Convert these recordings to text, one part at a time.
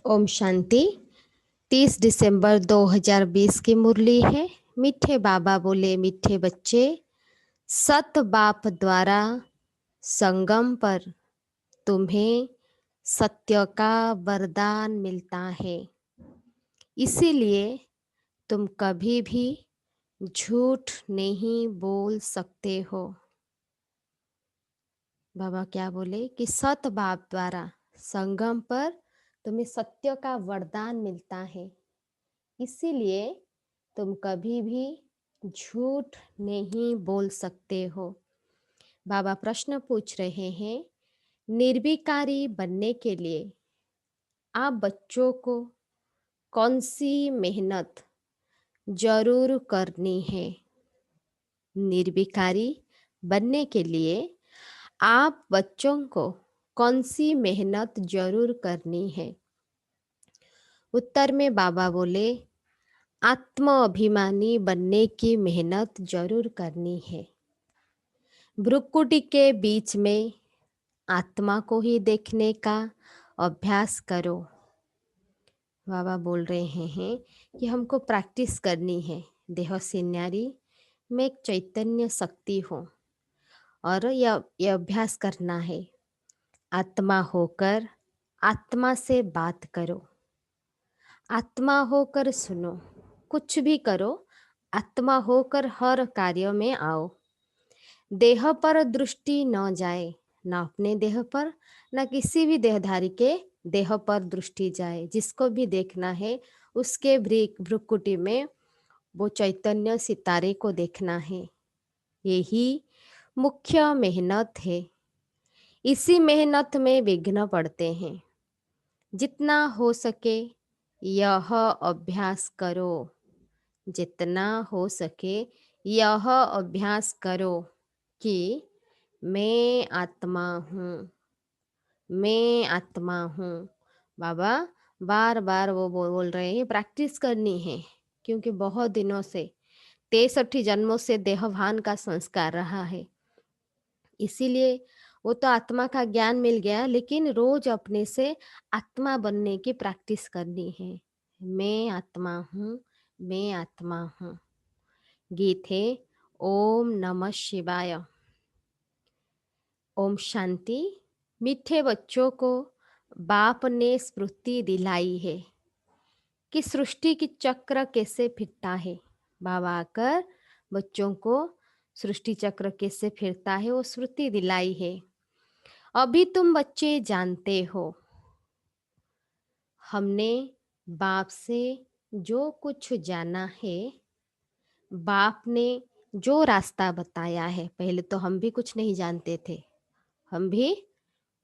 ओम शांति। 30 दिसंबर 2020 की मुरली है। मीठे बाबा बोले, मीठे बच्चे, सत बाप द्वारा संगम पर तुम्हें सत्य का वरदान मिलता है। इसीलिए तुम कभी भी झूठ नहीं बोल सकते हो। बाबा क्या बोले कि सत बाप द्वारा संगम पर तुम्हें सत्य का वरदान मिलता है, इसीलिए तुम कभी भी झूठ नहीं बोल सकते हो। बाबा प्रश्न पूछ रहे हैं, निर्विकारी बनने के लिए आप बच्चों को कौन सी मेहनत जरूर करनी है? निर्विकारी बनने के लिए आप बच्चों को कौन सी मेहनत जरूर करनी है? उत्तर में बाबा बोले, आत्म अभिमानी बनने की मेहनत जरूर करनी है। भ्रुकुटी के बीच में आत्मा को ही देखने का अभ्यास करो। बाबा बोल रहे हैं कि हमको प्रैक्टिस करनी है। देह से न्यारी में एक चैतन्य शक्ति हो और यह अभ्यास करना है। आत्मा होकर आत्मा से बात करो, आत्मा होकर सुनो, कुछ भी करो, आत्मा होकर हर कार्य में आओ। देह पर दृष्टि न जाए, न अपने देह पर, न किसी भी देहधारी के देह पर दृष्टि जाए। जिसको भी देखना है उसके भ्रुकुटी में वो चैतन्य सितारे को देखना है। यही मुख्य मेहनत है। इसी मेहनत में विघ्न पड़ते हैं। जितना हो सके यह अभ्यास करो, जितना हो सके यह अभ्यास करो कि मैं आत्मा हूँ, मैं आत्मा हूँ। बाबा बार बार वो बोल रहे हैं, प्रैक्टिस करनी है, क्योंकि बहुत दिनों से 63 जन्मों से देहभान का संस्कार रहा है। इसीलिए वो तो आत्मा का ज्ञान मिल गया, लेकिन रोज अपने से आत्मा बनने की प्रैक्टिस करनी है। मैं आत्मा हूँ, मैं आत्मा हूँ। गीत है ओम नमः शिवाय। ओम शांति। मीठे बच्चों को बाप ने स्मृति दिलाई है कि सृष्टि की चक्र कैसे फिरता है। बाबा आकर बच्चों को सृष्टि चक्र कैसे फिरता है वो स्मृति दिलाई है। अभी तुम बच्चे जानते हो, हमने बाप से जो कुछ जाना है, बाप ने जो रास्ता बताया है। पहले तो हम भी कुछ नहीं जानते थे, हम भी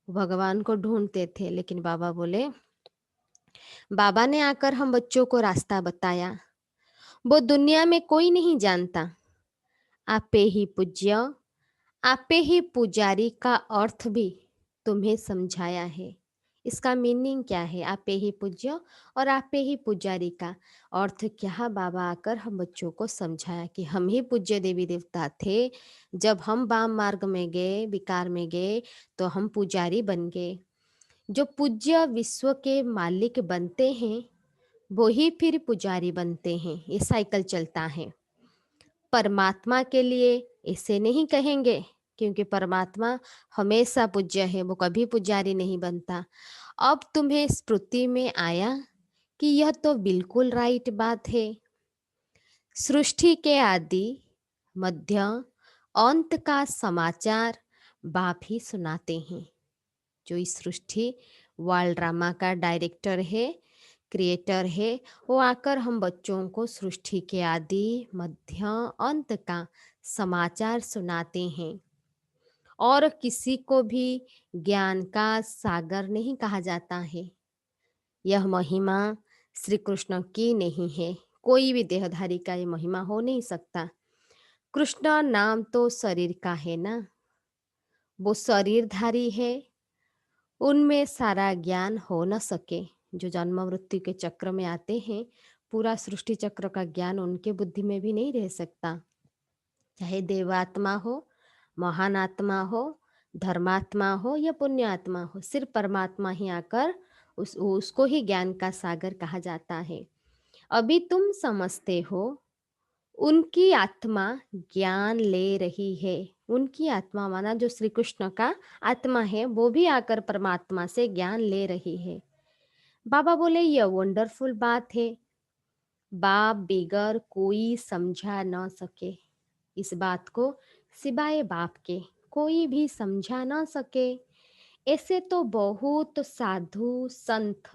भगवान को ढूंढते थे, लेकिन बाबा बोले, बाबा ने आकर हम बच्चों को रास्ता बताया। वो दुनिया में कोई नहीं जानता। आपे ही पूज्य, आपे ही पुजारी का अर्थ भी तुम्हें समझाया है। इसका मीनिंग क्या है? आपे ही पूज्य और आपे ही पुजारी का अर्थ क्या? बाबा आकर हम बच्चों को समझाया कि हम ही पूज्य देवी देवता थे। जब हम वाम मार्ग में गए, विकार में गए, तो हम पुजारी बन गए। जो पूज्य विश्व के मालिक बनते हैं वो ही फिर पुजारी बनते हैं। ये साइकिल चलता है। परमात्मा के लिए ऐसे नहीं कहेंगे, क्योंकि परमात्मा हमेशा पूज्य है, वो कभी पुजारी नहीं बनता। अब तुम्हें स्मृति में आया कि यह तो बिल्कुल राइट बात है। सृष्टि के आदि, मध्य, अंत का समाचार बाप ही सुनाते हैं। जो इस सृष्टि वर्ल्ड ड्रामा का डायरेक्टर है, क्रिएटर है, वो आकर हम बच्चों को सृष्टि के आदि, मध्य, अंत का समाचार सुनाते हैं। और किसी को भी ज्ञान का सागर नहीं कहा जाता है। यह महिमा श्री कृष्ण की नहीं है। कोई भी देहधारी का ये महिमा हो नहीं सकता। कृष्ण नाम तो शरीर का है ना, वो शरीरधारी है, उनमें सारा ज्ञान हो न सके। जो जन्म मृत्यु के चक्र में आते हैं, पूरा सृष्टि चक्र का ज्ञान उनके बुद्धि में भी नहीं रह सकता। चाहे देवात्मा हो, महान आत्मा हो, धर्मात्मा हो या पुण्यात्मा हो, सिर्फ परमात्मा ही आकर उसको ही ज्ञान का सागर कहा जाता है। अभी तुम समझते हो, उनकी आत्मा ज्ञान ले रही है। उनकी आत्मा माना जो श्री कृष्ण का आत्मा है, वो भी आकर परमात्मा से ज्ञान ले रही है। बाबा बोले यह वंडरफुल बात है, बाप बिगर कोई समझा न सके। इस बात को सिवाय बाप के कोई भी समझा न सके। ऐसे तो बहुत साधु संत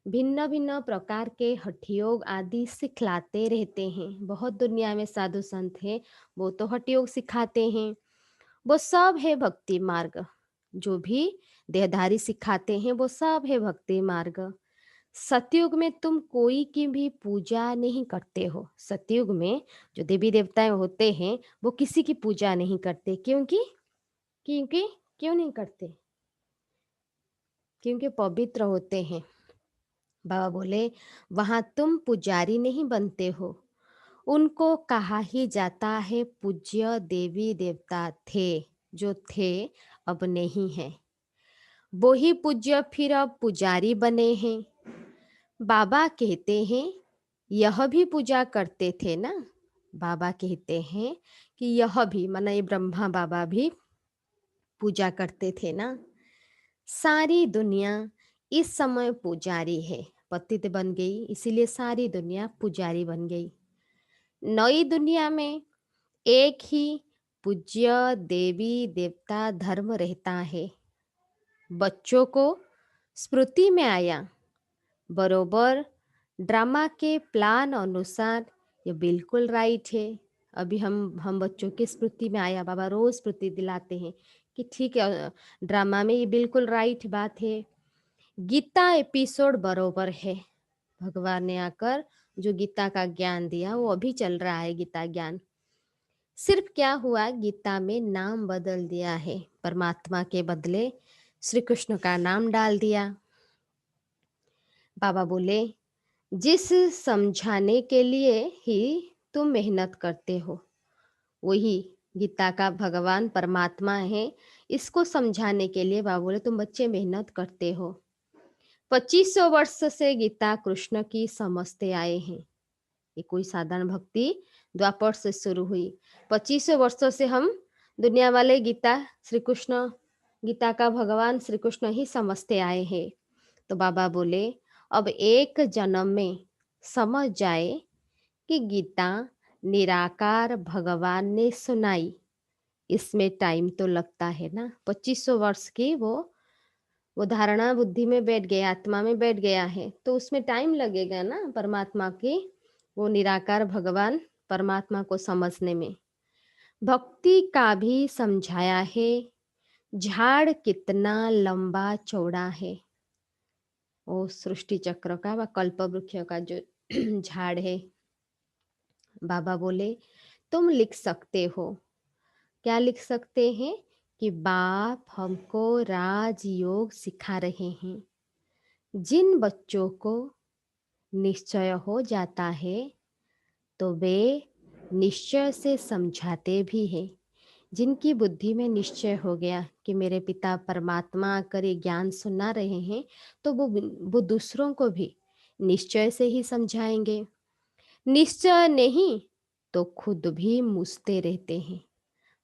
भिन्न भिन्न प्रकार के हठ योग आदि सिखलाते रहते हैं। बहुत दुनिया में साधु संत हैं, वो तो हठ योग सिखाते हैं। वो सब है भक्ति मार्ग। जो भी देहधारी सिखाते हैं वो सब है भक्ति मार्ग। सतयुग में तुम कोई की भी पूजा नहीं करते हो। सतयुग में जो देवी देवताएं होते हैं वो किसी की पूजा नहीं करते। क्योंकि क्योंकि क्यों नहीं करते? क्योंकि पवित्र होते हैं। बाबा बोले वहां तुम पुजारी नहीं बनते हो। उनको कहा ही जाता है पूज्य देवी देवता थे, जो थे अब नहीं है। वो ही पूज्य फिर अब पुजारी बने हैं। बाबा कहते हैं यह भी पूजा करते थे ना। बाबा कहते हैं कि यह भी माना ये ब्रह्मा बाबा भी पूजा करते थे ना। सारी दुनिया इस समय पुजारी है। पतित बन गई, इसीलिए सारी दुनिया पुजारी बन गई। नई दुनिया में एक ही पूज्य देवी देवता धर्म रहता है। बच्चों को स्मृति में आया, बरोबर ड्रामा के प्लान अनुसार ये बिल्कुल राइट है। अभी हम बच्चों के स्मृति में आया, बाबा रोज स्मृति दिलाते हैं कि ठीक है, ड्रामा में ये बिल्कुल राइट बात है। गीता एपिसोड बरोबर है। भगवान ने आकर जो गीता का ज्ञान दिया वो अभी चल रहा है गीता ज्ञान। सिर्फ क्या हुआ, गीता में नाम बदल दिया है। परमात्मा के बदले श्री कृष्ण का नाम डाल दिया। बाबा बोले जिस समझाने के लिए ही तुम मेहनत करते हो, वही गीता का भगवान परमात्मा है। इसको समझाने के लिए बाबा बोले तुम बच्चे मेहनत करते हो। 2500 वर्ष से गीता कृष्ण की समझते आए हैं। ये कोई साधारण भक्ति द्वापर से शुरू हुई। 2500 वर्षों से हम दुनिया वाले गीता श्री कृष्ण, गीता का भगवान श्री कृष्ण ही समझते आए हैं। तो बाबा बोले अब एक जन्म में समझ जाए कि गीता निराकार भगवान ने सुनाई। इसमें टाइम तो लगता है ना। 2500 वर्ष की वो धारणा बुद्धि में बैठ गया, आत्मा में बैठ गया है, तो उसमें टाइम लगेगा ना परमात्मा की, वो निराकार भगवान परमात्मा को समझने में। भक्ति का भी समझाया है, झाड़ कितना लंबा चौड़ा है। वो सृष्टि चक्र का व कल्प वृक्ष का जो झाड़ है। बाबा बोले तुम लिख सकते हो। क्या लिख सकते हैं? कि बाप हमको राजयोग सिखा रहे हैं। जिन बच्चों को निश्चय हो जाता है तो वे निश्चय से समझाते भी हैं। जिनकी बुद्धि में निश्चय हो गया कि मेरे पिता परमात्मा आकर ये ज्ञान सुना रहे हैं, तो वो दूसरों को भी निश्चय से ही समझाएंगे। निश्चय नहीं तो खुद भी मूसते रहते हैं।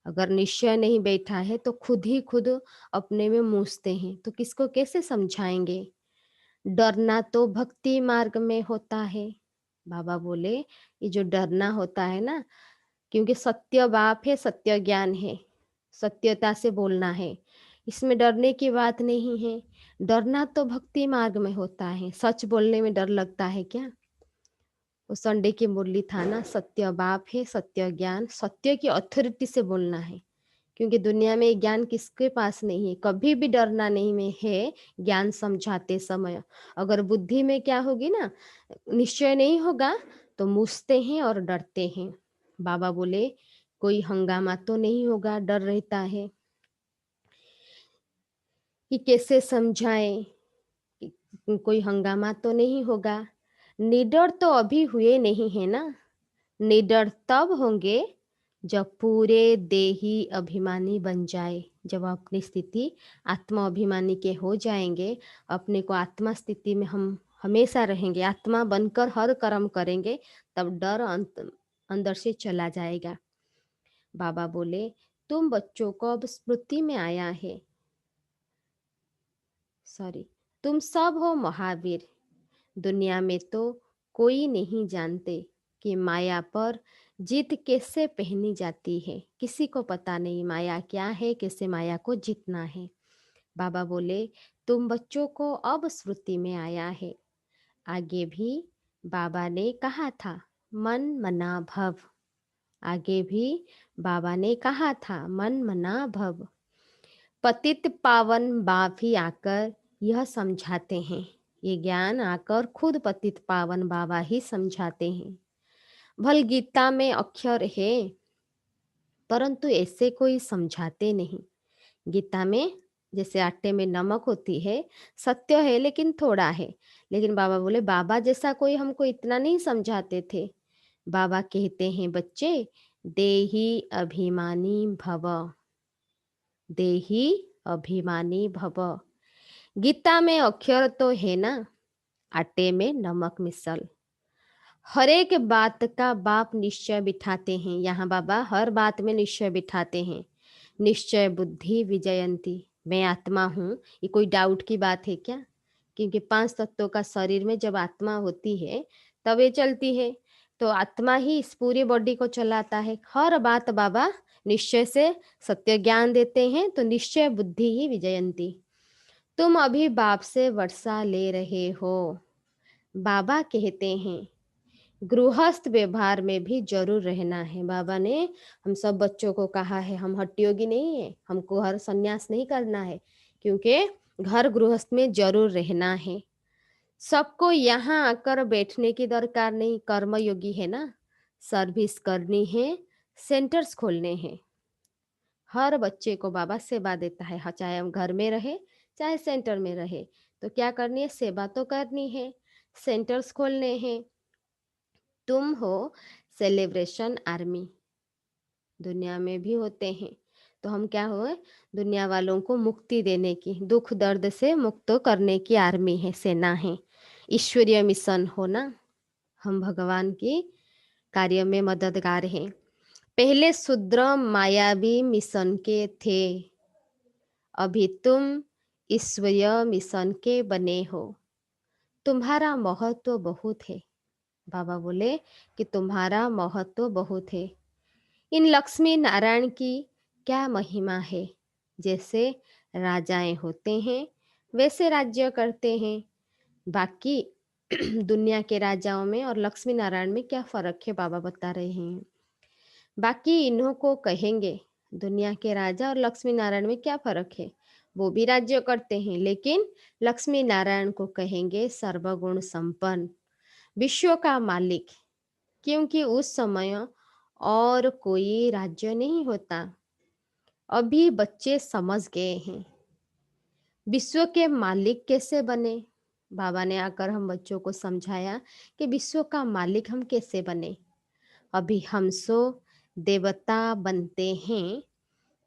अगर निश्चय नहीं बैठा है तो खुद ही खुद अपने में मूसते हैं, तो किसको कैसे समझाएंगे? डरना तो भक्ति मार्ग में होता है। बाबा बोले ये जो डरना होता है ना, क्योंकि सत्य बाप है, सत्य ज्ञान है, सत्यता से बोलना है, इसमें डरने की बात नहीं है। डरना तो भक्ति मार्ग में होता है। सच बोलने में डर लगता है क्या? वो संडे की मुरली था ना, सत्य बाप है, सत्य ज्ञान, सत्य की अथॉरिटी से बोलना है। क्योंकि दुनिया में ज्ञान किसके पास नहीं है, कभी भी डरना नहीं में है ज्ञान समझाते समय। अगर बुद्धि में क्या होगी ना, निश्चय नहीं होगा, तो मूसते हैं और डरते हैं। बाबा बोले कोई हंगामा तो नहीं होगा, डर रहता है कि कैसे समझाएं, कोई हंगामा तो नहीं होगा। निडर तो अभी हुए नहीं है ना, निडर तब होंगे जब पूरे देही अभिमानी बन जाए। जब अपनी स्थिति आत्मा अभिमानी के हो जाएंगे, अपने को आत्मा स्थिति में हम हमेशा रहेंगे, आत्मा बनकर हर कर्म करेंगे, तब डर अंदर से चला जाएगा। बाबा बोले, तुम बच्चों को अब स्मृति में आया है, सॉरी, तुम सब हो महावीर। दुनिया में तो कोई नहीं जानते कि माया पर जीत कैसे पहनी जाती है, किसी को पता नहीं माया क्या है, कैसे माया को जीतना है। बाबा बोले, तुम बच्चों को अब स्मृति में आया है। आगे भी बाबा ने कहा था, मन मना भव। आगे भी बाबा ने कहा था, मन मना भव। पतित पावन बाप ही आकर यह समझाते हैं, ये ज्ञान आकर खुद पतित पावन बाबा ही समझाते हैं। भल गीता में अक्षर है, परंतु ऐसे कोई समझाते नहीं। गीता में जैसे आटे में नमक होती है, सत्य है लेकिन थोड़ा है। लेकिन बाबा बोले, बाबा जैसा कोई हमको इतना नहीं समझाते थे। बाबा कहते हैं, बच्चे, देही अभिमानी भव, देही अभिमानी भव। गीता में अक्षर तो है ना, आटे में नमक मिसल। हर एक बात का बाप निश्चय बिठाते हैं, यहाँ बाबा हर बात में निश्चय बिठाते हैं। निश्चय बुद्धि विजयंती, मैं आत्मा हूँ, ये कोई डाउट की बात है क्या? क्योंकि 5 तत्वों का शरीर में जब आत्मा होती है तब ये चलती है, तो आत्मा ही इस पूरी बॉडी को चलाता है। हर बात बाबा निश्चय से सत्य ज्ञान देते हैं, तो निश्चय बुद्धि ही विजयंती। तुम अभी बाप से वर्षा ले रहे हो। बाबा कहते हैं, गृहस्थ व्यवहार में भी जरूर रहना है। बाबा ने हम सब बच्चों को कहा है, हम हठयोगी नहीं है, हमको हर संन्यास नहीं करना है, क्योंकि घर गृहस्थ में जरूर रहना है। सबको यहाँ आकर बैठने की दरकार नहीं, कर्मयोगी है ना, सर्विस करनी है, सेंटर्स खोलने हैं। हर बच्चे को बाबा सेवा देता है, चाहे हम घर में रहे चाहे सेंटर में रहे, तो क्या करनी है, सेवा तो करनी है, सेंटर्स खोलने हैं। तुम हो सेलिब्रेशन आर्मी, दुनिया में भी होते हैं, तो हम क्या हो, दुनिया वालों को मुक्ति देने की, दुख दर्द से मुक्त करने की आर्मी है, सेना है, ईश्वरीय मिशन हो ना। हम भगवान की कार्य में मददगार हैं। पहले शूद्र मायावी मिशन के थे, अभी तुम ईश्वरीय मिशन के बने हो। तुम्हारा महत्व बहुत है। बाबा बोले कि तुम्हारा महत्व बहुत है। इन लक्ष्मी नारायण की क्या महिमा है, जैसे राजाएं होते हैं वैसे राज्य करते हैं। बाकी दुनिया के राजाओं में और लक्ष्मी नारायण में क्या फर्क है, बाबा बता रहे हैं। बाकी इन्हों को कहेंगे, दुनिया के राजा और लक्ष्मी नारायण में क्या फर्क है, वो भी राज्य करते हैं, लेकिन लक्ष्मी नारायण को कहेंगे सर्वगुण संपन्न, विश्व का मालिक, क्योंकि उस समय और कोई राज्य नहीं होता। अभी बच्चे समझ गए हैं विश्व के मालिक कैसे बने। बाबा ने आकर हम बच्चों को समझाया कि विश्व का मालिक हम कैसे बने। अभी हम सो देवता बनते हैं,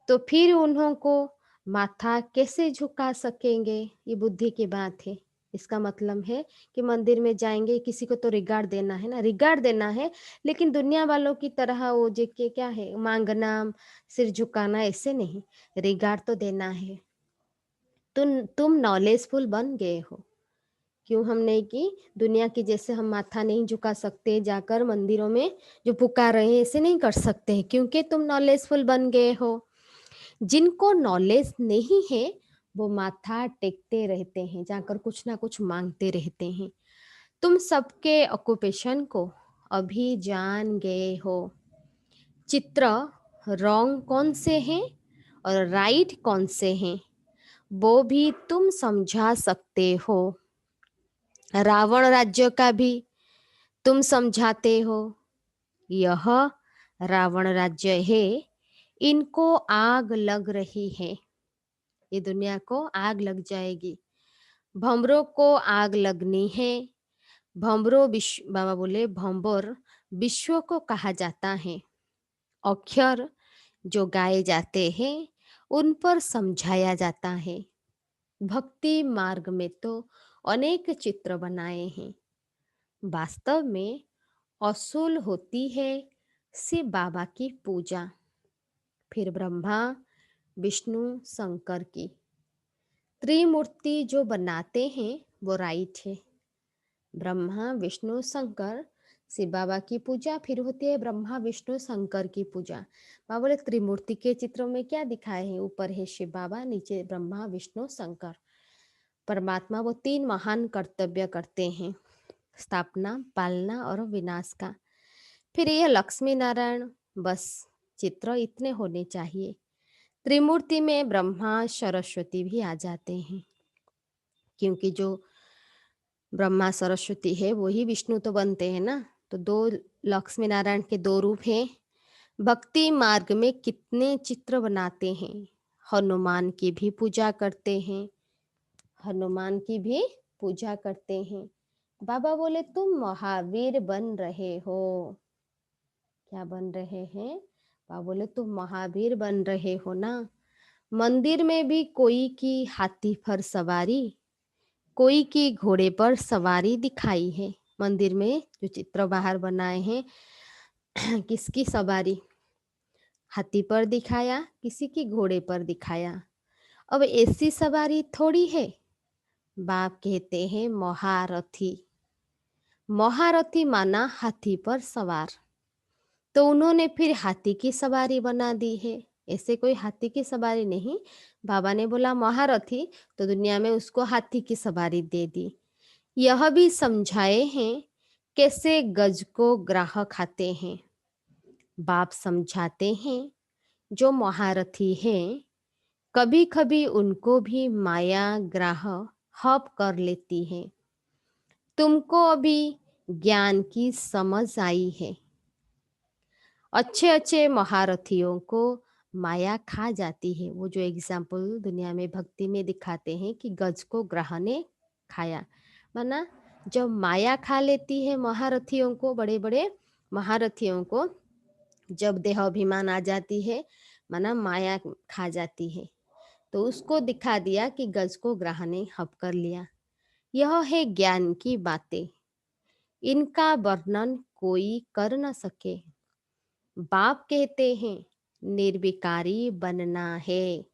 तो फिर उन्हों को माथा कैसे झुका सकेंगे, ये बुद्धि की बात है। इसका मतलब है कि मंदिर में जाएंगे, किसी को तो रिगार्ड देना है ना, रिगार्ड देना है, लेकिन दुनिया वालों की तरह वो जे के क्या है, मांगना, सिर झुकाना, ऐसे नहीं, रिगार्ड तो देना है। तुम नॉलेजफुल बन गए हो, क्यों हम नहीं की, दुनिया की जैसे हम माथा नहीं झुका सकते, जाकर मंदिरों में जो पुकार रहे हैं ऐसे नहीं कर सकते, क्योंकि तुम नॉलेजफुल बन गए हो। जिनको नॉलेज नहीं है वो माथा टेकते रहते हैं, जाकर कुछ ना कुछ मांगते रहते हैं। तुम सबके ऑक्यूपेशन को अभी जान गए हो। चित्र रॉन्ग कौन से हैं और राइट कौन से हैं, वो भी तुम समझा सकते हो। रावण राज्य का भी तुम समझाते हो। यह रावण राज्य है, इनको आग लग रही है, ये दुनिया को आग लग जाएगी। भंवरों को आग लगनी है। भंवरों विश्व, बाबा बोले भंवर विश्व को कहा जाता है। अक्षर जो गाए जाते हैं उन पर समझाया जाता है। भक्ति मार्ग में तो अनेक चित्र बनाए हैं। वास्तव में असूल होती है शिव बाबा की पूजा, फिर ब्रह्मा विष्णु शंकर की त्रिमूर्ति जो बनाते हैं वो राइट है। ब्रह्मा विष्णु शंकर, शिव बाबा की पूजा, फिर होती है ब्रह्मा विष्णु शंकर की पूजा। बाबा बोले त्रिमूर्ति के चित्रों में क्या दिखाए हैं, ऊपर है शिव बाबा, नीचे ब्रह्मा विष्णु शंकर। परमात्मा वो तीन महान कर्तव्य करते हैं, स्थापना, पालना और विनाश का। फिर ये लक्ष्मी नारायण, बस चित्र इतने होने चाहिए। त्रिमूर्ति में ब्रह्मा सरस्वती भी आ जाते हैं, क्योंकि जो ब्रह्मा सरस्वती है वही विष्णु तो बनते हैं ना। तो दो लक्ष्मी नारायण के दो रूप हैं। भक्ति मार्ग में कितने चित्र बनाते हैं। हनुमान की भी पूजा करते हैं, हनुमान की भी पूजा करते हैं। बाबा बोले तुम महावीर बन रहे हो। क्या बन रहे हैं? बाबा बोले तुम महावीर बन रहे हो ना। मंदिर में भी कोई की हाथी पर सवारी, कोई की घोड़े पर सवारी दिखाई है। मंदिर में जो चित्र बाहर बनाए हैं किसकी सवारी, हाथी पर दिखाया, किसी की घोड़े पर दिखाया। अब ऐसी सवारी थोड़ी है। बाप कहते हैं महारथी। महारथी माना हाथी पर सवार, तो उन्होंने फिर हाथी की सवारी बना दी है। ऐसे कोई हाथी की सवारी नहीं, बाबा ने बोला महारथी, तो दुनिया में उसको हाथी की सवारी दे दी। यह भी समझाए हैं कैसे गज को ग्राह खाते हैं। बाप समझाते हैं जो महारथी हैं, कभी कभी उनको भी माया ग्राह हप कर लेती है। तुमको अभी ज्ञान की समझ आई है। अच्छे अच्छे महारथियों को माया खा जाती है। वो जो एग्जाम्पल दुनिया में भक्ति में दिखाते हैं कि गज को ग्रह ने खाया, माना जब माया खा लेती है महारथियों को, बड़े बड़े महारथियों को जब देह अभिमान आ जाती है, माना माया खा जाती है, तो उसको दिखा दिया कि गज को ग्रह ने हप कर लिया। यह है ज्ञान की बातें, इनका वर्णन कोई कर न सके। बाप कहते हैं निर्विकारी बनना है,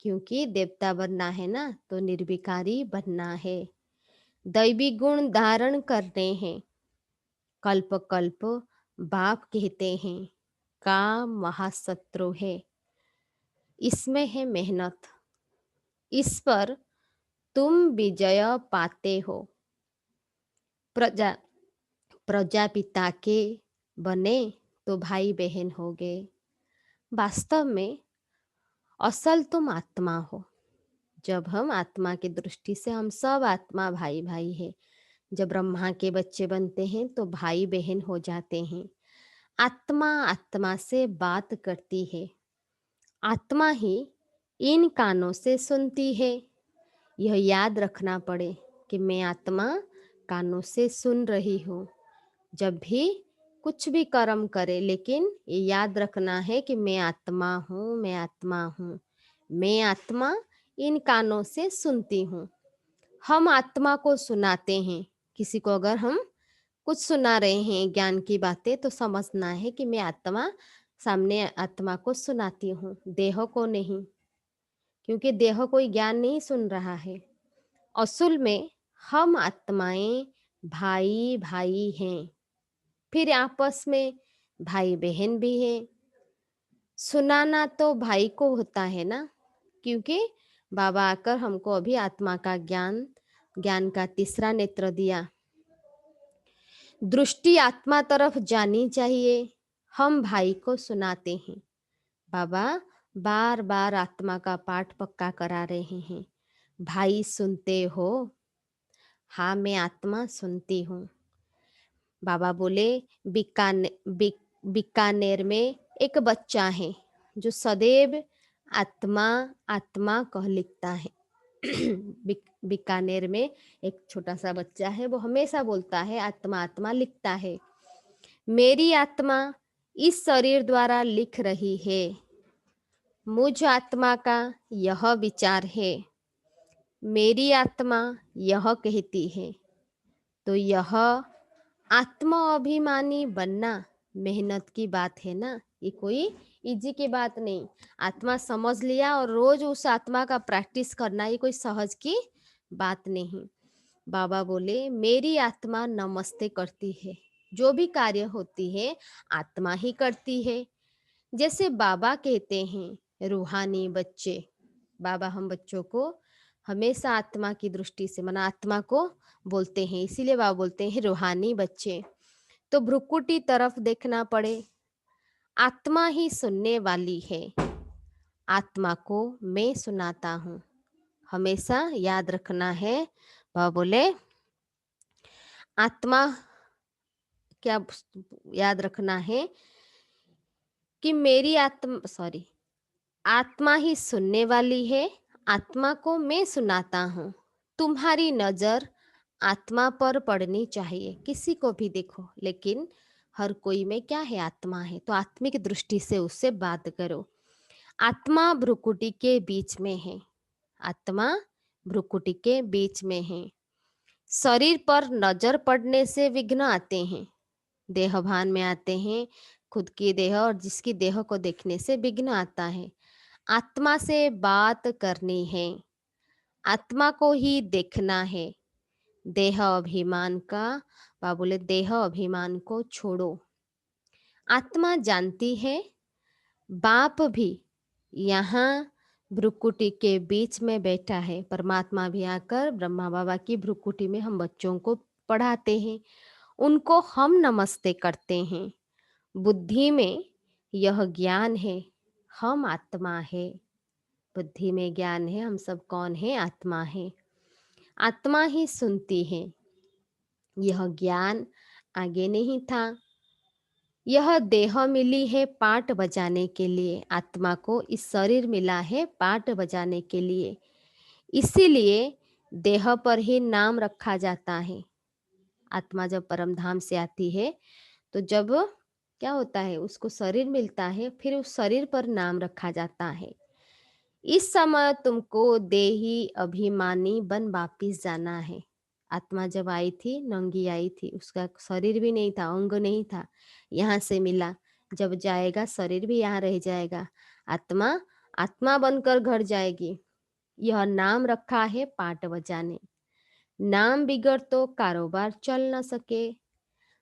क्योंकि देवता बनना है ना, तो निर्विकारी बनना है। दैवी गुण धारण करने हैं। कल्प कल्प बाप कहते हैं काम महाशत्रु है, इसमें है मेहनत, इस पर तुम विजय पाते हो। प्रजा प्रजापिता के बने तो भाई बहन हो गए। वास्तव में असल तुम आत्मा हो। जब हम आत्मा की दृष्टि से हम सब आत्मा भाई भाई है। जब ब्रह्मा के बच्चे बनते हैं तो भाई बहन हो जाते हैं। आत्मा आत्मा से बात करती है, आत्मा ही इन कानों से सुनती है। यह याद रखना पड़े कि मैं आत्मा कानों से सुन रही हूँ। जब भी कुछ भी कर्म करे, लेकिन ये याद रखना है कि मैं आत्मा हूँ, मैं आत्मा हूँ, मैं आत्मा इन कानों से सुनती हूँ। हम आत्मा को सुनाते हैं। किसी को अगर हम कुछ सुना रहे हैं ज्ञान की बातें, तो समझना है कि मैं आत्मा सामने आत्मा को सुनाती हूँ, देह को नहीं, क्योंकि देह कोई ज्ञान नहीं सुन रहा है। असल में हम आत्माएं भाई भाई हैं, फिर आपस में भाई बहन भी हैं। सुनाना तो भाई को होता है ना, क्योंकि बाबा आकर हमको अभी आत्मा का ज्ञान, ज्ञान का तीसरा नेत्र दिया। दृष्टि आत्मा तरफ जानी चाहिए। हम भाई को सुनाते हैं। बाबा बार बार आत्मा का पाठ पक्का करा रहे हैं। भाई सुनते हो? हाँ, मैं आत्मा सुनती हूँ। बाबा बोले बीकानेर में एक बच्चा है जो सदैव आत्मा आत्मा कह लिखता है। बीकानेर में एक छोटा सा बच्चा है, वो हमेशा बोलता है आत्मा आत्मा लिखता है। मेरी आत्मा इस शरीर द्वारा लिख रही है। मुझ आत्मा का यह विचार है, मेरी आत्मा यह कहती है। तो यह आत्मा अभिमानी बनना मेहनत की बात है ना, ये कोई इजी की बात नहीं। आत्मा समझ लिया और रोज उस आत्मा का प्रैक्टिस करना ये कोई सहज की बात नहीं। बाबा बोले मेरी आत्मा नमस्ते करती है, जो भी कार्य होती है आत्मा ही करती है। जैसे बाबा कहते हैं रूहानी बच्चे, बाबा हम बच्चों को हमेशा आत्मा की दृष्टि से मना आत्मा को बोलते हैं, इसीलिए बाबा बोलते हैं रूहानी बच्चे। तो भ्रुकुटी तरफ देखना पड़े, आत्मा ही सुनने वाली है, आत्मा को मैं सुनाता हूँ, हमेशा याद रखना है। बाबा बोले आत्मा क्या याद रखना है कि मेरी आत्मा सॉरी आत्मा ही सुनने वाली है, आत्मा को मैं सुनाता हूँ। तुम्हारी नजर आत्मा पर पड़नी चाहिए, किसी को भी देखो लेकिन हर कोई में क्या है, आत्मा है, तो आत्मिक दृष्टि से उससे बात करो। आत्मा भ्रुकुटी के बीच में है, आत्मा भ्रुकुटी के बीच में है। शरीर पर नजर पड़ने से विघ्न आते हैं, देह भान में आते हैं, खुद की देह और जिसकी देह को देखने से विघ्न आता है। आत्मा से बात करनी है, आत्मा को ही देखना है। देह अभिमान का बाबा बोले देह अभिमान को छोड़ो। आत्मा जानती है, बाप भी यहाँ भ्रुकुटी के बीच में बैठा है, परमात्मा भी आकर ब्रह्मा बाबा की भ्रुकुटी में हम बच्चों को पढ़ाते हैं, उनको हम नमस्ते करते हैं। बुद्धि में यह ज्ञान है, हम आत्मा है, बुद्धि में ज्ञान है हम सब कौन है, आत्मा है, आत्मा ही सुनती है। यह ज्ञान आगे नहीं था, यह देह मिली है पाठ बजाने के लिए, आत्मा को इस शरीर मिला है पाठ बजाने के लिए, इसीलिए देह पर ही नाम रखा जाता है। आत्मा जब परम धाम से आती है तो जब क्या होता है, उसको शरीर मिलता है, फिर उस शरीर पर नाम रखा जाता है। इस समय तुमको देही अभिमानी बन वापिस जाना है। आत्मा जब आई थी नंगी आई थी, उसका शरीर भी नहीं था, अंग नहीं था, यहाँ से मिला। जब जाएगा शरीर भी यहाँ रह जाएगा, आत्मा आत्मा बनकर घर जाएगी। यह नाम रखा है पाट बजाने, नाम बिगड़ तो कारोबार चल न सके।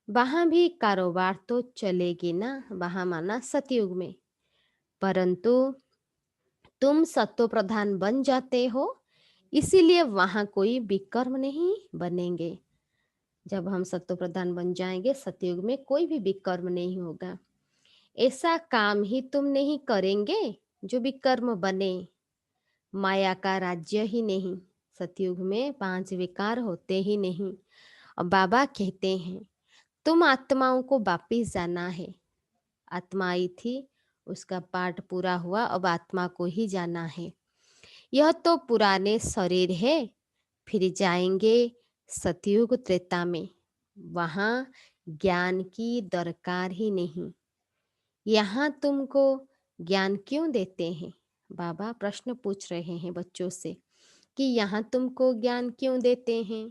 वहां भी कारोबार तो चलेगी ना, वहां माना सतयुग में, परंतु तुम सत्व प्रधान बन जाते हो, इसीलिए वहां कोई विकर्म नहीं बनेंगे। जब हम सत्व प्रधान बन जाएंगे सतयुग में कोई भी विकर्म नहीं होगा। ऐसा काम ही तुम नहीं करेंगे जो विकर्म बने, माया का राज्य ही नहीं, सतयुग में 5 विकार होते ही नहीं। और बाबा कहते हैं तुम आत्माओं को वापिस जाना है, आत्मा आई थी उसका पाठ पूरा हुआ, अब आत्मा को ही जाना है। यह तो पुराने शरीर है, फिर जाएंगे सतयुग त्रेता में, वहाँ ज्ञान की दरकार ही नहीं। यहाँ तुमको ज्ञान क्यों देते हैं, बाबा प्रश्न पूछ रहे हैं बच्चों से कि यहाँ तुमको ज्ञान क्यों देते हैं,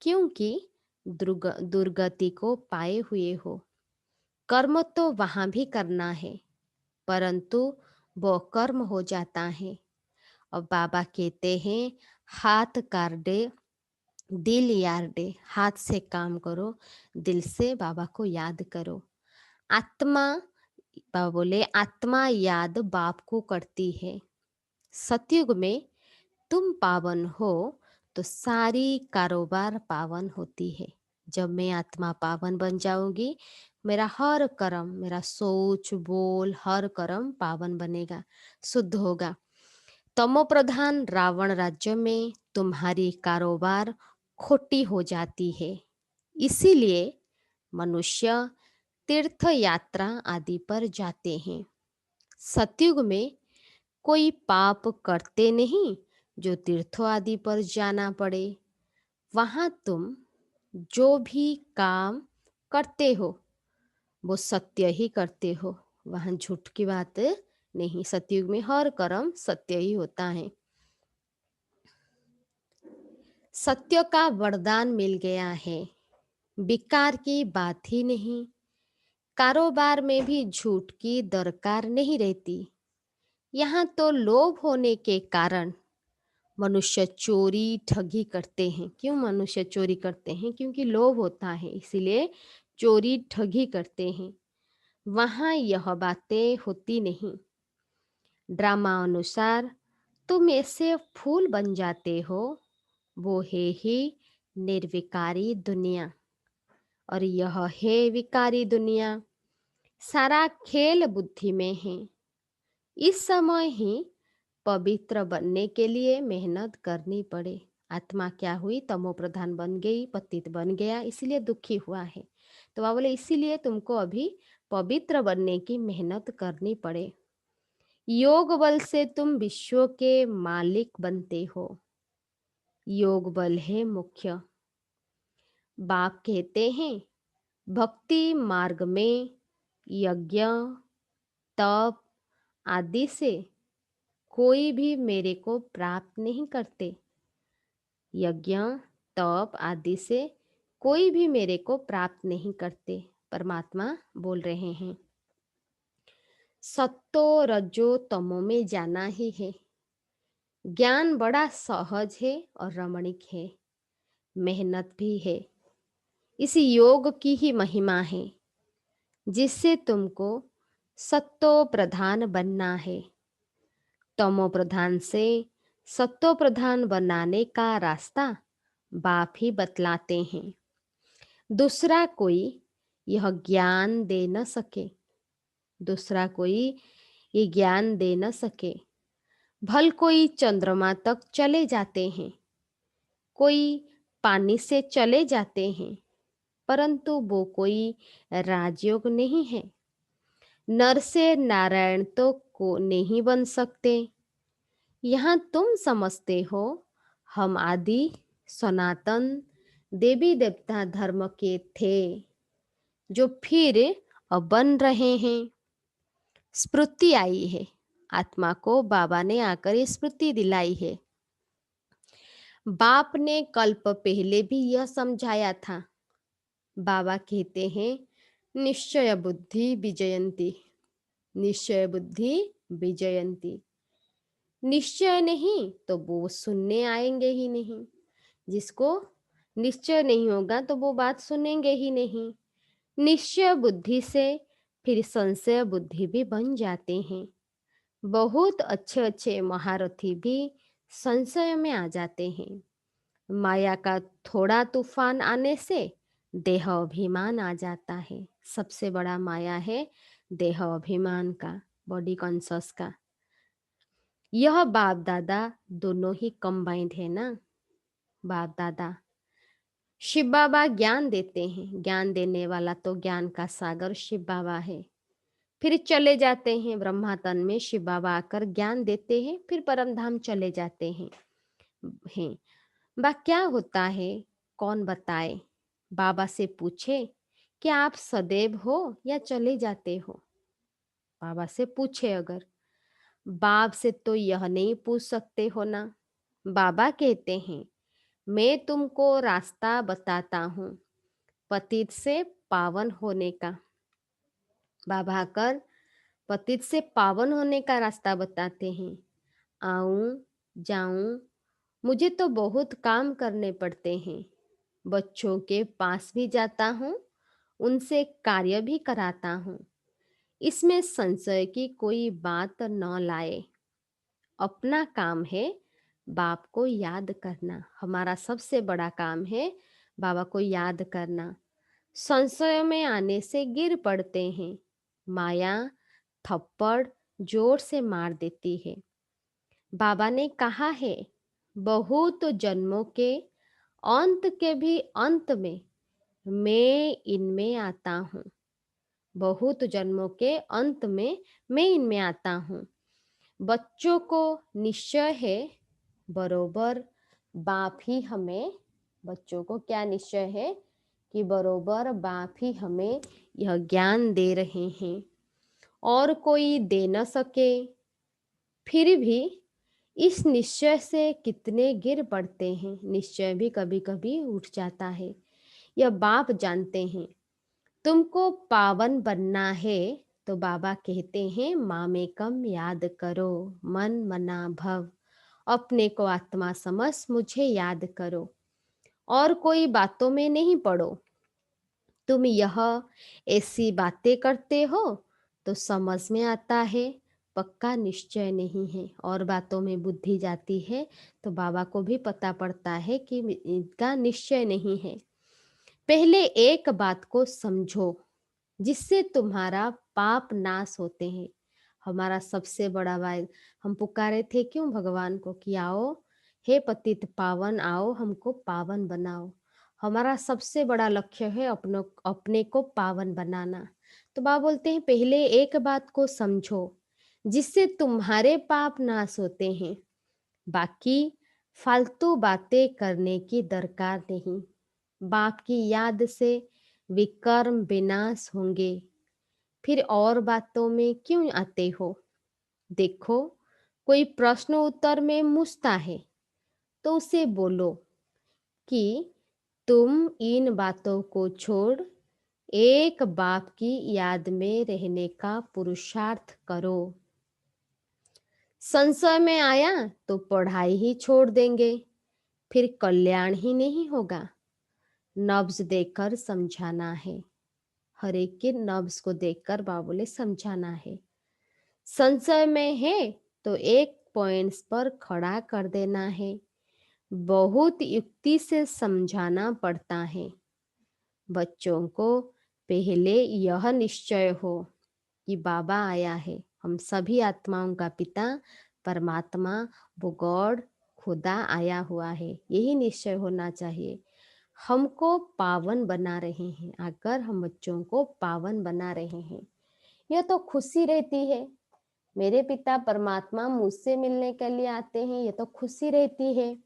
क्योंकि दुर्गति को पाए हुए हो। कर्म तो वहाँ भी करना है, परंतु वो कर्म हो जाता है। और बाबा कहते हैं हाथ कार दे दिल यार दे, हाथ से काम करो, दिल से बाबा को याद करो। आत्मा बाबा बोले आत्मा याद बाप को करती है। सतयुग में तुम पावन हो तो सारी कारोबार पावन होती है। जब मैं आत्मा पावन बन जाऊंगी, मेरा हर कर्म, मेरा सोच बोल हर कर्म पावन बनेगा, शुद्ध होगा। तमो प्रधान रावण राज्य में तुम्हारी कारोबार खोटी हो जाती है, इसीलिए मनुष्य तीर्थ यात्रा आदि पर जाते हैं। सतयुग में कोई पाप करते नहीं जो तीर्थों आदि पर जाना पड़े। वहां तुम जो भी काम करते हो वो सत्य ही करते हो, वहां झूठ की बात नहीं, सतयुग में हर कर्म सत्य ही होता है। सत्य का वरदान मिल गया है, विकार की बात ही नहीं। कारोबार में भी झूठ की दरकार नहीं रहती। यहाँ तो लोभ होने के कारण मनुष्य चोरी ठगी करते हैं। क्यों मनुष्य चोरी करते हैं? क्योंकि लोभ होता है, इसीलिए चोरी ठगी करते हैं। वहाँ यह बातें होती नहीं। ड्रामा अनुसार तुम ऐसे फूल बन जाते हो, वो है ही निर्विकारी दुनिया, और यह है विकारी दुनिया। सारा खेल बुद्धि में है। इस समय ही पवित्र बनने के लिए मेहनत करनी पड़े। आत्मा क्या हुई? तमो प्रधान बन गई, पतित बन गया, इसीलिए दुखी हुआ है। तो वह बोले इसीलिए तुमको अभी पवित्र बनने की मेहनत करनी पड़े। योग बल से तुम विश्व के मालिक बनते हो। योग बल है मुख्य। बाप कहते हैं भक्ति मार्ग में यज्ञ तप आदि से कोई भी मेरे को प्राप्त नहीं करते। यज्ञ तप आदि से कोई भी मेरे को प्राप्त नहीं करते। परमात्मा बोल रहे हैं। सत्तो रजो तमो में जाना ही है। ज्ञान बड़ा सहज है और रमणीक है, मेहनत भी है। इस योग की ही महिमा है जिससे तुमको सत्तो प्रधान बनना है। तमो प्रधान से सत्तो प्रधान बनाने का रास्ता बाप ही बतलाते हैं। दूसरा कोई यह ज्ञान दे न सके। दूसरा कोई ये ज्ञान दे न सके। भल कोई चंद्रमा तक चले जाते हैं, कोई पानी से चले जाते हैं, परंतु वो कोई राजयोग नहीं है। नर से नारायण तो को नहीं बन सकते। यहाँ तुम समझते हो हम आदि सनातन देवी देवता धर्म के थे, जो फिर अब बन रहे हैं। स्मृति आई है, आत्मा को बाबा ने आकर ये स्मृति दिलाई है। बाप ने कल्प पहले भी यह समझाया था। बाबा कहते हैं निश्चय बुद्धि विजयंती। निश्चय बुद्धि विजयंती। निश्चय नहीं तो वो सुनने आएंगे ही नहीं। जिसको निश्चय नहीं होगा तो वो बात सुनेंगे ही नहीं। निश्चय बुद्धि से फिर संशय बुद्धि भी बन जाते हैं। बहुत अच्छे अच्छे महारथी भी संशय में आ जाते हैं। माया का थोड़ा तूफान आने से देह अभिमान आ जाता है। सबसे बड़ा माया है देह अभिमान का, बॉडी कॉन्शस का। यह बाप दादा दोनों ही कंबाइंड है ना। बाप दादा शिव बाबा ज्ञान देते हैं। ज्ञान देने वाला तो ज्ञान का सागर शिव बाबा है। फिर चले जाते हैं ब्रह्मा तन में, शिव बाबा आकर ज्ञान देते हैं, फिर परम धाम चले जाते हैं। बा क्या होता है कौन बताए? बाबा से पूछे कि आप सदैव हो या चले जाते हो? बाबा से पूछे अगर, बाप से तो यह नहीं पूछ सकते हो ना। बाबा कहते हैं मैं तुमको रास्ता बताता हूँ पतित से पावन होने का। बाबा आकर पतित से पावन होने का रास्ता बताते हैं। आऊं जाऊं, मुझे तो बहुत काम करने पड़ते हैं। बच्चों के पास भी जाता हूँ, उनसे कार्य भी कराता हूँ। इसमें संशय की कोई बात न लाए। अपना काम है बाप को याद करना। हमारा सबसे बड़ा काम है बाबा को याद करना। संशय में आने से गिर पड़ते हैं। माया थप्पड़ जोर से मार देती है। बाबा ने कहा है बहुत जन्मों के अंत के भी अंत में मैं इनमें आता हूँ। बहुत जन्मों के अंत में मैं इनमें आता हूँ। बच्चों को निश्चय है बरोबर बाप ही हमें, बच्चों को क्या निश्चय है कि बरोबर बाप ही हमें यह ज्ञान दे रहे हैं। और कोई दे न सके, फिर भी इस निश्चय से कितने गिर पड़ते हैं। निश्चय भी कभी कभी उठ जाता है। यह बाप जानते हैं। तुमको पावन बनना है तो बाबा कहते हैं मामेकम याद करो, मन मना भव। अपने को आत्मा समझ मुझे याद करो और कोई बातों में नहीं पड़ो। तुम यह ऐसी बातें करते हो तो समझ में आता है, पक्का निश्चय नहीं है। और बातों में बुद्धि जाती है तो बाबा को भी पता पड़ता है कि इनका निश्चय नहीं है। पहले एक बात को समझो जिससे तुम्हारा पाप नाश होते हैं। हमारा सबसे बड़ा वाय हम पुकारे थे क्यों भगवान को कि आओ हे पतित पावन, आओ हमको पावन बनाओ। हमारा सबसे बड़ा लक्ष्य है अपने को पावन बनाना। तो बाबा बोलते हैं पहले एक बात को समझो जिससे तुम्हारे पाप नाश होते हैं, बाकी फालतू बातें करने की दरकार नहीं। बाप की याद से विकर्म विनाश होंगे, फिर और बातों में क्यों आते हो। देखो कोई प्रश्न उत्तर में पूछता है तो उसे बोलो कि तुम इन बातों को छोड़ एक बाप की याद में रहने का पुरुषार्थ करो। संशय में आया तो पढ़ाई ही छोड़ देंगे, फिर कल्याण ही नहीं होगा। नब्ज देकर समझाना है। हर एक के नब्ज को देखकर बाबा बोले समझाना है। संशय में है तो एक पॉइंट्स पर खड़ा कर देना है। बहुत युक्ति से समझाना पड़ता है। बच्चों को पहले यह निश्चय हो कि बाबा आया है, हम सभी आत्माओं का पिता परमात्मा वो गॉड खुदा आया हुआ है, यही निश्चय होना चाहिए। हमको पावन बना रहे हैं। अगर हम बच्चों को पावन बना रहे हैं, यह तो खुशी रहती है। मेरे पिता परमात्मा मुझसे मिलने के लिए आते हैं, ये तो खुशी रहती है।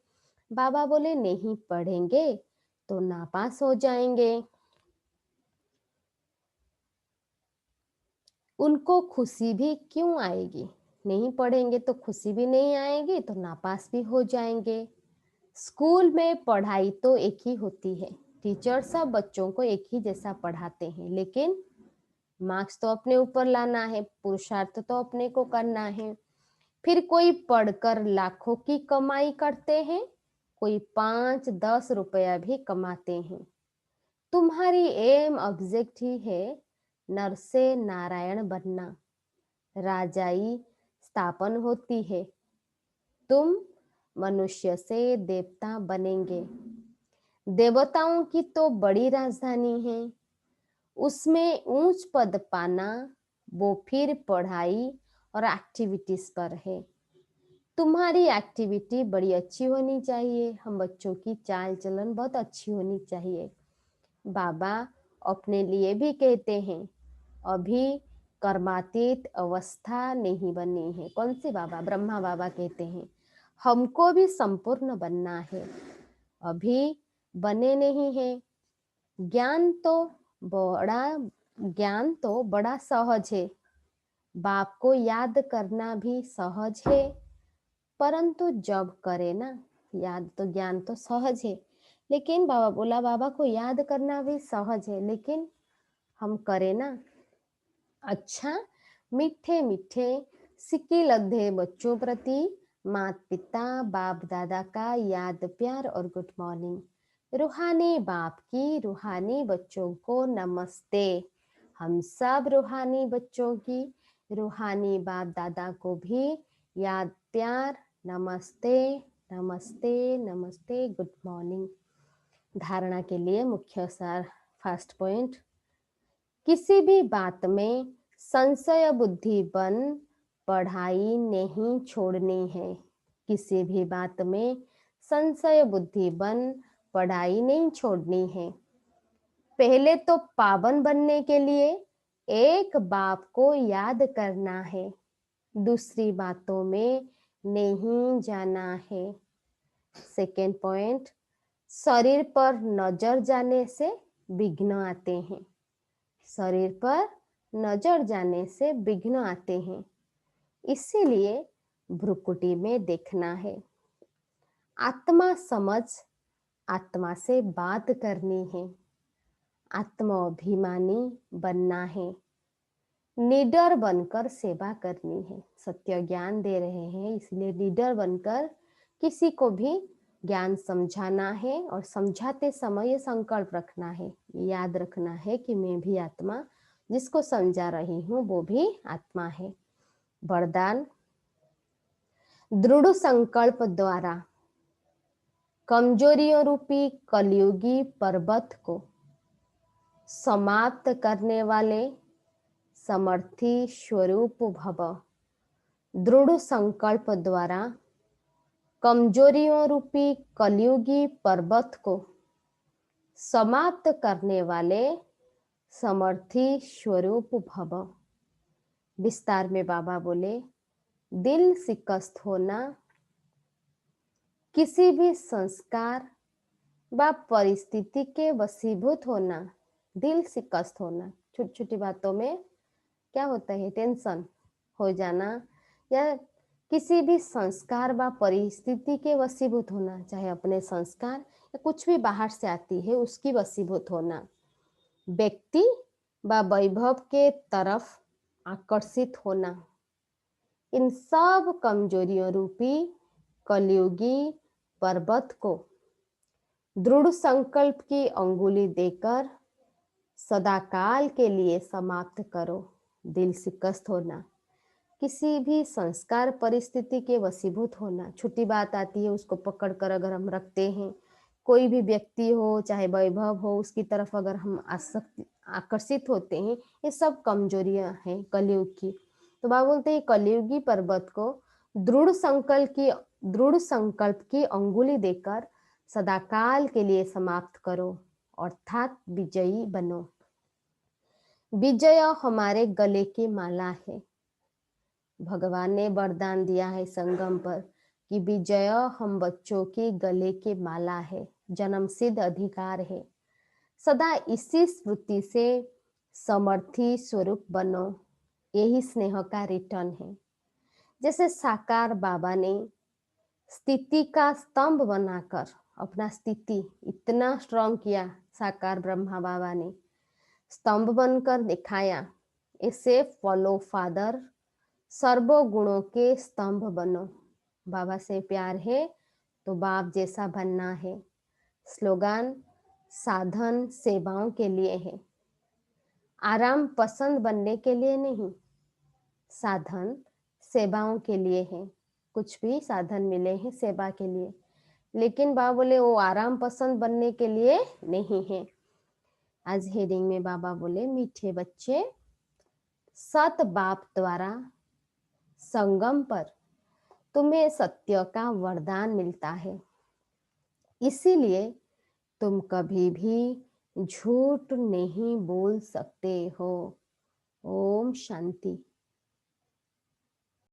बाबा बोले नहीं पढ़ेंगे तो नापास हो जाएंगे। उनको खुशी भी क्यों आएगी, नहीं पढ़ेंगे तो खुशी भी नहीं आएगी तो नापास भी हो जाएंगे। स्कूल में पढ़ाई तो एक ही होती है, टीचर सब बच्चों को एक ही जैसा पढ़ाते हैं, लेकिन मार्क्स तो अपने ऊपर लाना है, पुरुषार्थ तो अपने को करना है। फिर कोई पढ़कर लाखों की कमाई करते हैं, कोई 5-10 रुपया भी कमाते हैं। तुम्हारी एम ऑब्जेक्ट ही है नर से नारायण बनना, राजाई स्थापन होती है। तुम मनुष्य से देवता बनेंगे। देवताओं की तो बड़ी राजधानी है, उसमें ऊंच पद पाना वो फिर पढ़ाई और एक्टिविटीज पर है। तुम्हारी एक्टिविटी बड़ी अच्छी होनी चाहिए। हम बच्चों की चाल चलन बहुत अच्छी होनी चाहिए। बाबा अपने लिए भी कहते हैं अभी कर्मातीत अवस्था नहीं बनी है। कौन सी बाबा? ब्रह्मा बाबा कहते हैं हमको भी संपूर्ण बनना है, अभी बने नहीं है। ज्ञान तो बड़ा सहज है, बाप को याद करना भी सहज है, परंतु जब करे ना याद, तो ज्ञान तो सहज है, लेकिन बाबा बोला बाबा को याद करना भी सहज है, लेकिन हम करें ना। अच्छा, मीठे मीठे सिक्के लद्दे बच्चों प्रति माता पिता बाप दादा का याद प्यार और गुड मॉर्निंग। रूहानी बाप की रूहानी बच्चों को नमस्ते। हम सब रूहानी बच्चों की रूहानी बाप दादा को भी याद प्यार नमस्ते नमस्ते नमस्ते गुड मॉर्निंग। धारणा के लिए मुख्य सार, फर्स्ट पॉइंट, किसी भी बात में संशय बुद्धि बन पढ़ाई नहीं छोड़नी है। किसी भी बात में संशय बुद्धि बन पढ़ाई नहीं छोड़नी है। पहले तो पावन बनने के लिए एक बाप को याद करना है, दूसरी बातों में नहीं जाना है। सेकेंड पॉइंट, शरीर पर नजर जाने से विघ्न आते हैं। शरीर पर नजर जाने से विघ्न आते हैं, इसीलिए भ्रुकुटी में देखना है। आत्मा समझ आत्मा से बात करनी है, आत्माभिमानी बनना है, निडर बनकर सेवा करनी है। सत्य ज्ञान दे रहे हैं, इसलिए निडर बनकर किसी को भी ज्ञान समझाना है और समझाते समय ये संकल्प रखना है, याद रखना है कि मैं भी आत्मा, जिसको समझा रही हूँ वो भी आत्मा है। वरदान, दृढ़ संकल्प द्वारा कमजोरियों रूपी कलयुगी पर्वत को समाप्त करने वाले समर्थी स्वरूप भव। दृढ़ संकल्प द्वारा कमजोरियों रूपी कलयुगी पर्वत को समाप्त करने वाले समर्थी स्वरूप भव। विस्तार में बाबा बोले, दिल शिकस्त होना, किसी भी संस्कार व परिस्थिति के वशीभूत होना, दिल शिकस्त होना, छोटी छोटी बातों में क्या होता है, टेंशन हो जाना, या किसी भी संस्कार व परिस्थिति के वशीभूत होना, चाहे अपने संस्कार या कुछ भी बाहर से आती है उसकी वशीभूत होना, व्यक्ति व वैभव के तरफ आकर्षित होना, इन सब कमजोरियों रूपी कलयुगी पर्वत को दृढ़ संकल्प की अंगुली देकर सदाकाल के लिए समाप्त करो। दिल शिकस्त होना, किसी भी संस्कार परिस्थिति के वशीभूत होना, छोटी बात आती है उसको पकड़कर अगर हम रखते हैं, कोई भी व्यक्ति हो चाहे वैभव हो उसकी तरफ अगर हम आकर्षित होते हैं, ये सब कमजोरियां हैं कलयुग की। तो बाबा बोलते हैं कलयुगी पर्वत को दृढ़ संकल्प की अंगुली देकर सदाकाल के लिए समाप्त करो, अर्थात विजयी बनो। विजय हमारे गले की माला है। भगवान ने वरदान दिया है संगम पर कि विजय हम बच्चों की गले की माला है, जन्म सिद्ध अधिकार है। सदा इसी स्मृति से समर्थी स्वरूप बनो, यही स्नेह का रिटर्न है। जैसे साकार बाबा ने स्थिति का स्तंभ बनाकर अपना स्थिति इतना स्ट्रॉन्ग किया, साकार ब्रह्मा बाबा ने स्तंभ बनकर दिखाया, इसे फॉलो फादर, सर्वगुणों के स्तंभ बनो। बाबा से प्यार है तो बाप जैसा बनना है। स्लोगन, साधन सेवाओं के लिए है, आराम पसंद बनने के लिए नहीं। साधन सेवाओं के लिए है, कुछ भी साधन मिले हैं सेवा के लिए, लेकिन बाबा बोले वो आराम पसंद बनने के लिए नहीं है। आज हेडिंग में बाबा बोले, मीठे बच्चे, सत बाप द्वारा संगम पर तुम्हें सत्य का वरदान मिलता है, इसीलिए तुम कभी भी झूठ नहीं बोल सकते हो। ओम शांति।